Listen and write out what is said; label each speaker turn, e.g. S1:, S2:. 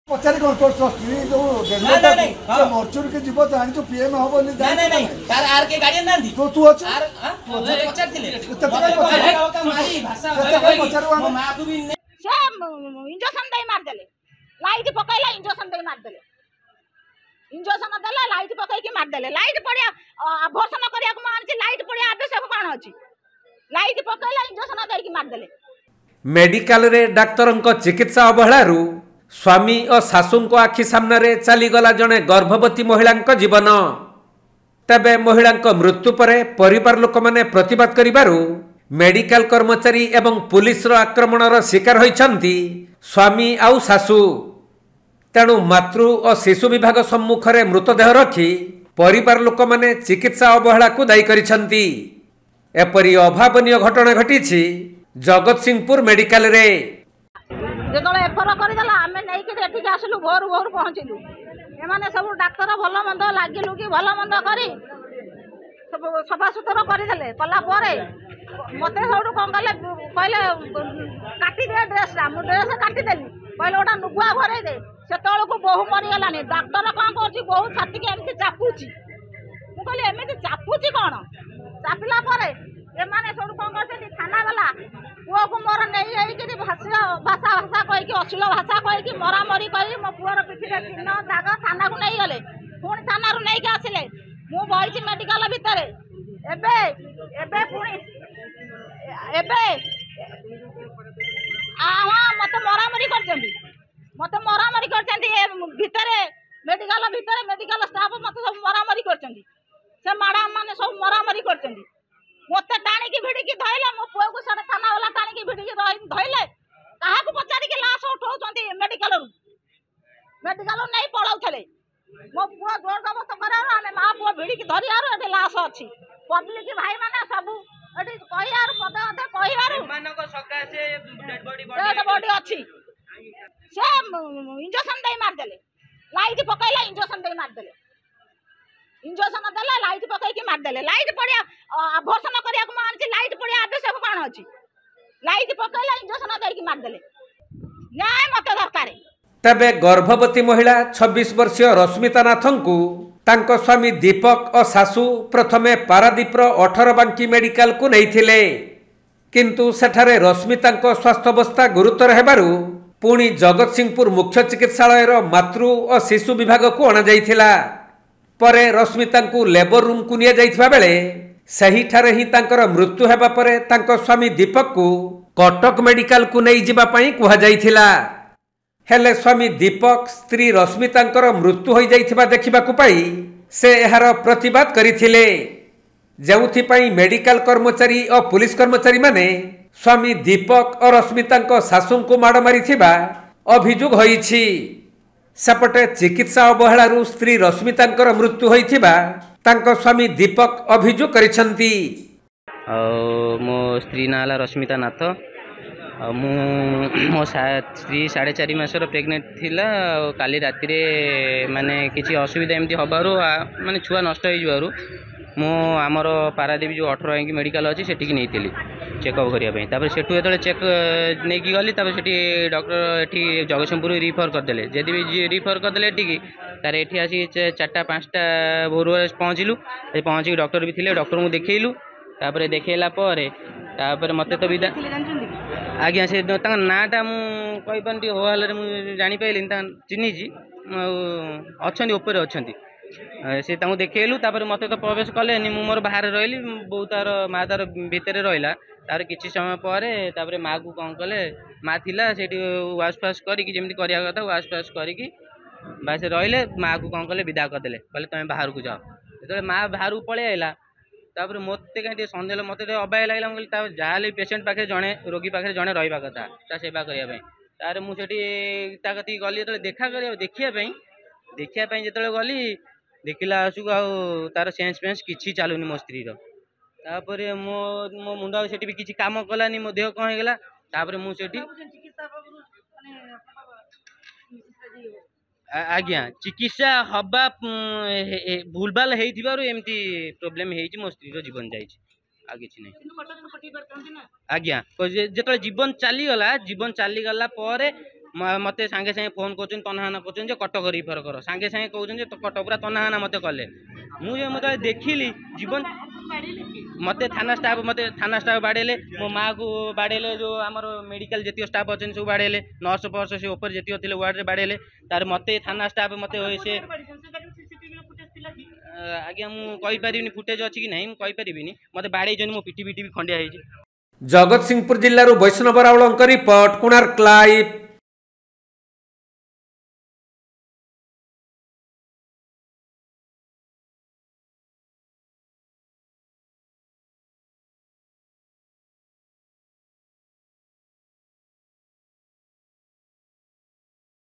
S1: पचारि कोन तो स्त्री जो मर्चुर के जीव जानि जो पीएम हो बोली
S2: नहीं तार आर के गाड़ी ना दी
S1: तो तू अछ
S2: आर पचार थिले
S1: पचार
S2: मारी भाषा
S1: पचार
S2: मो मां को भी
S3: से इंजेक्शन दे मार देले लाइट पकैला इंजेक्शन दे मार देले इंजेक्शन देला लाइट पकै की मार देले लाइट पड़िया अभर्सन करिया को मारछि लाइट पड़िया आवश्यक कोन अछि लाइट पकैला इंजेक्शन दे की मार देले
S4: मेडिकल रे डाक्तरन को चिकित्सा अवहेलारू स्वामी और सासू को आखि सामने चलीगला जड़े गर्भवती महिला जीवन तेबे महिला मृत्यु पर परिवार लोक मैंने प्रतिवाद करिबारु मेडिकल कर्मचारी एवं पुलिस आक्रमणर शिकार होइछन्ति स्वामी आउ सासू तेणु मातृ और शिशु विभाग सम्मुख में मृतदेह रखी परिवार लोक मैंने चिकित्सा अवहेला को दायी करिछन्ति। एपरी अभावनीय घटना घटी जगतसिंहपुर मेडिकल रे
S3: जो एफर करदेला आम नहीं आसलु भोर भोर पहुँचलु एमाने सब डाक्तर भल मंद लगिलु कि भल मंद कर सफा सुतर करदे कलापर मत सब कौन कले कहले काटिदे ड्रेसटा मुझे ड्रेस काटिदेली कहले गोटा नुगुआ घरे दे से तौक बहु मरीगलानी डाक्तर कौन कर बहु छाती के एमती चापुची मुझे एमती चापुची कौन चापिला एमाने सब कौन कर थाना वाला पुआ को मोर नहीं भाषा भाषा कहीकि अश्लील भाषा कहीकि मरामरी कर मो पुअर पिठिरे चिन्ह दाग थाना को नहीं गले पुणी थाना रू नहीं आसिले मु बही मेडिकल भितर एबे एबे पुणी एबे मत मरामरी मत मरामरी भितर मेडिकल स्टाफ मत सब मरामरी कर मैडम मैंने सब मरामरी कर मत टाणिकी भिड़िकी धरले मो पुआ को साढ़े थाना वाला टाणिकी भिड़िकी धरले क्या पचारिक लाश उठाऊँ मेडिकल नहीं पलाऊले मो पुआ जोर जबरदस्त कर माँ पुआ भिड़िकी धरियार ये लाश अच्छी पब्लिक भाई मैंने सब कहियार पदे अधे कहियार बॉडी अच्छी से इंजेक्शन दे मारदेले लाइट पकैला इंजेक्शन दे मारदेले इंजेक्शन देला लाइट पकई मारदेले लाइट पड़िया अभर्सन करिया को मारछि लाइट पड़िया आवश्यक कोन अछि लाइट पकैला इंजेक्शन दे की मारदेले न्याय मत दरकार।
S4: तबे गर्भवती महिला 26 वर्षीय रश्मिता नाथन को तांको स्वामी दीपक और सासू प्रथमे पारादीपर 18 बांकी मेडिकल को नैथिले किंतु सेठारे रश्मिता स्वास्थ्यावस्था गुरुतर हेबारु पुणी जगतसिंहपुर मुख्य चिकित्सालय मातृ और शिशु विभाग को अणा जाइथिला परे रश्मिता को लेबर रूम को निया जाइथिबा बेले सही ठारे ही तांकर मृत्यु हेबा परे तांको स्वामी दीपक को कटक मेडिकल को नहीं जिबा पई कुहा जाइथिला हेले स्वामी दीपक स्त्री रश्मितांकर मृत्यु हो जाइथिबा देखिबा को पाई से एहार प्रतिवाद करिथिले जेउथि पई मेडिकल कर्मचारी और पुलिस कर्मचारी माने स्वामी दीपक और रश्मितांको सासू को माड़ मारिथिबा अभियोग होईछि सेपटे चिकित्सा अवहेलारू स्त्री रश्मितांकर मृत्यु होइथिबा तांको स्वामी दीपक अभियोग करिसंती।
S5: मो स्त्री नाला रश्मिता नाथ मो स्त्री 4.5 मासर प्रेग्नेंट थिला काली राति रे माने किछि असुविधा एमती हबारू माने छुआ नष्ट हो जबारू मो आमर पारादीप जो 18 बांकी मेडिकल अच्छी सेठी नहीं चेकअप करने सेठू जो चेक नहीं गली सेठी डॉक्टर ये जगतसिंहपुर रिफर करदे जदि भी रिफर करदे एटिकी तार एठी आसी 4टा 5टा भोर पहुँचलु पहुँचिक डॉक्टर भी थे डॉक्टर को देखलु देखला मत तो विदा आज्ञा से नाटा मुझे होहाल जापारे चिन्ही अच्छा ऊपर अच्छा से देखलु मत तो प्रवेश कले मोर बाहर रही बो तार माँ तार भितर रहा तार किसी समय पर माँ को कौन कले माँ थिला से वाश फाश करमी करा कथा वाश फाश करके बास रही माँ को कौन कले विदा करदे कहले तुम बाहर को जाओ जो माँ बाहर को पलि आला मत कहीं सन्देह मत अबाय लगे जहाँ पेसेंट पाखे जड़े रोगी पाखे जड़े रहा कथा ता सेवा करने तार मुझे कती गली जो देखा देखापी जो गली देखला आसुक तार सेन्स फेन्स किसी चलुनी मो स्त्री तापर मो मो मुंड से भी किसी कम कलानी मो देह कौन होगा तापर मुझे आज्ञा चिकित्सा हवा भूलभाल होमती प्रोब्लेम हो मो स्त्री जीवन जाइए आ कि नहीं आज्ञा जो जीवन चलीगला मते सांगे सांगे फोन कर तनाहाना कर कटक रिफर कर सांगे सांगे कहते कटक पूरा तनाहाना मत कले मुझे देखिली जीवन मते थाना स्टाफ बाड़ेले मो माँ को बाड़ेले जो आमर मेडिकल जी स्टाफ अच्छे सब बाड़ेले नर्स फर्स से ऊपर जी थे वार्ड में बाड़ेले तार मते थाना स्टाफ मते से आज्ञा मुझे फुटेज अच्छी कि नहीं मुझे मत बाड़े मो पिटी पिटी भी खंडिया।
S4: जगतसिंहपुर जिल्लारू वैष्णव रावलଙ୍କ रिपोर्ट कोणार्क लाइव।